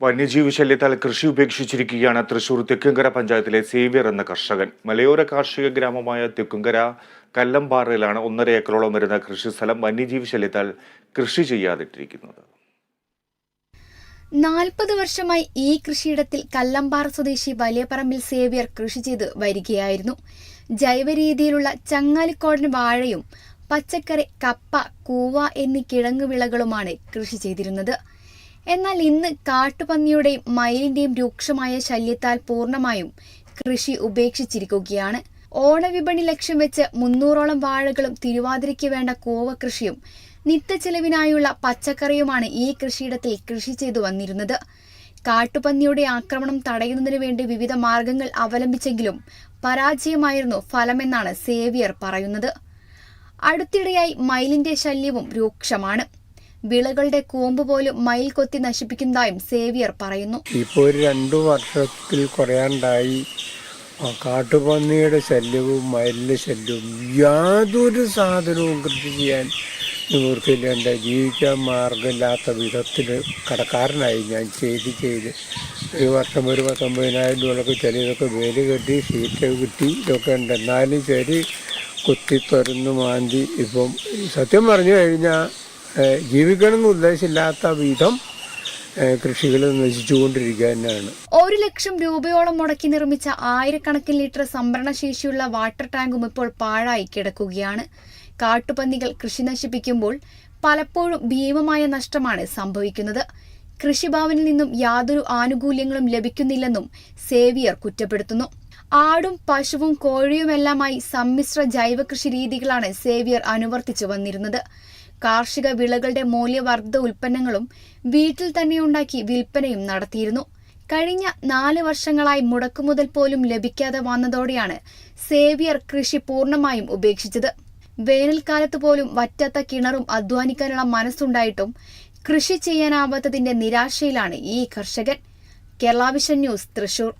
വന്യജീവി ശല്യത്താൽ കൃഷി ഉപേക്ഷിച്ചിരിക്കുകയാണ് തൃശൂർ തെക്കുംകര പഞ്ചായത്തിലെ സേവ്യർ എന്ന കർഷകൻ. മലയോര കാർഷിക ഗ്രാമമായ തെക്കുംകര കല്ലമ്പാറയിലാണ് 1.5 ഏക്കറോളം വരുന്ന കൃഷിസ്ഥലം വന്യജീവി ശല്യത്താൽ കൃഷി ചെയ്യാതിട്ടിരിക്കുന്നത്. 40 വർഷമായി ഈ കൃഷിയിടത്തിൽ കല്ലമ്പാറ സ്വദേശി വലിയപറമ്പിൽ സേവ്യർ കൃഷി ചെയ്ത് വരികയായിരുന്നു. ജൈവ രീതിയിലുള്ള ചങ്ങാലിക്കോടൻ വാഴയും പച്ചക്കറി, കപ്പ, കൂവ എന്നീ കിഴങ്ങുവിളകളുമാണ് കൃഷി ചെയ്തിരുന്നത്. എന്നാൽ ഇന്ന് കാട്ടുപന്നിയുടെയും മയിലിന്റെയും രൂക്ഷമായ ശല്യത്താൽ പൂർണ്ണമായും കൃഷി ഉപേക്ഷിച്ചിരിക്കുകയാണ്. ഓണവിപണി ലക്ഷ്യം വെച്ച് 300ഓളം വാഴകളും തിരുവാതിരയ്ക്ക് വേണ്ട കൂവ കൃഷിയും നിത്യച്ചെലവിനായുള്ള പച്ചക്കറിയുമാണ് ഈ കൃഷിയിടത്തിൽ കൃഷി ചെയ്തു വന്നിരുന്നത്. കാട്ടുപന്നിയുടെ ആക്രമണം തടയുന്നതിനു വേണ്ടി വിവിധ മാർഗങ്ങൾ അവലംബിച്ചെങ്കിലും പരാജയമായിരുന്നു ഫലമെന്നാണ് സേവ്യർ പറയുന്നത്. അടുത്തിടെയായി മയിലിന്റെ ശല്യവും രൂക്ഷമാണ്. വിളകളുടെ കൂമ്പ് പോലും മയിൽ കൊത്തി നശിപ്പിക്കുന്നതായും സേവ്യർ പറയുന്നു. ഇപ്പോൾ 2 വർഷത്തിൽ കുറയാണ്ടായി കാട്ടുപന്നിയുടെ ശല്യവും മയിലിന്റെ ശല്യവും യാതൊരു സാധനവും കൃഷി ചെയ്യാൻ നിവൃത്തിയില്ല. ജീവിക്കാൻ മാർഗമില്ലാത്ത വിധത്തിൽ കടക്കാരനായി ഞാൻ ചെയ്ത് ഈ വർഷം ഒരു 19,000 രൂപയൊക്കെ ചിലതൊക്കെ വേല് കെട്ടി ഷീറ്റ് കിട്ടി ഇതൊക്കെ ഉണ്ട്. എന്നാലും ശരി കുത്തി തുറന്ന് മാന്തി ഇപ്പം സത്യം പറഞ്ഞു കഴിഞ്ഞാൽ ജീവിക്കണമെന്ന് ഉദ്ദേശമില്ലാത്ത വിധം കൃഷികൾ നശിച്ചുകൊണ്ടിരിക്കുക തന്നെയാണ്. 1 ലക്ഷം രൂപയോളം മുടക്കി നിർമ്മിച്ച 1000കണക്കിന് ലിറ്റർ സംഭരണശേഷിയുള്ള വാട്ടർ ടാങ്കും ഇപ്പോൾ പാഴായി കിടക്കുകയാണ്. കാട്ടുപന്നികൾ കൃഷി നശിപ്പിക്കുമ്പോൾ പലപ്പോഴും ഭീമമായ നഷ്ടമാണ് സംഭവിക്കുന്നത്. കൃഷിഭവനിൽ നിന്നും യാതൊരു ആനുകൂല്യങ്ങളും ലഭിക്കുന്നില്ലെന്നും സേവ്യർ കുറ്റപ്പെടുത്തുന്നു. ആടും പശുവും കോഴിയുമെല്ലാമായി സമ്മിശ്ര ജൈവ കൃഷി രീതികളാണ് സേവ്യർ അനുവർത്തിച്ചു വന്നിരുന്നത്. കാർഷിക വിളകളുടെ മൂല്യവർദ്ധിത ഉൽപ്പന്നങ്ങളും വീട്ടിൽ തന്നെ ഉണ്ടാക്കി വിൽപ്പനയും നടത്തിയിരുന്നു. കഴിഞ്ഞ 4 വർഷങ്ങളായി മുടക്കുമുതൽ പോലും ലഭിക്കാതെ വന്നതോടെയാണ് സേവ്യർ കൃഷി പൂർണ്ണമായും ഉപേക്ഷിച്ചത്. വേനൽക്കാലത്ത് പോലും വറ്റാത്ത കിണറും അധ്വാനിക്കാനുള്ള മനസ്സുണ്ടായിട്ടും കൃഷി ചെയ്യാനാവാത്തതിന്റെ നിരാശയിലാണ് ഈ കർഷകൻ. Kerala vision news, Thrissur.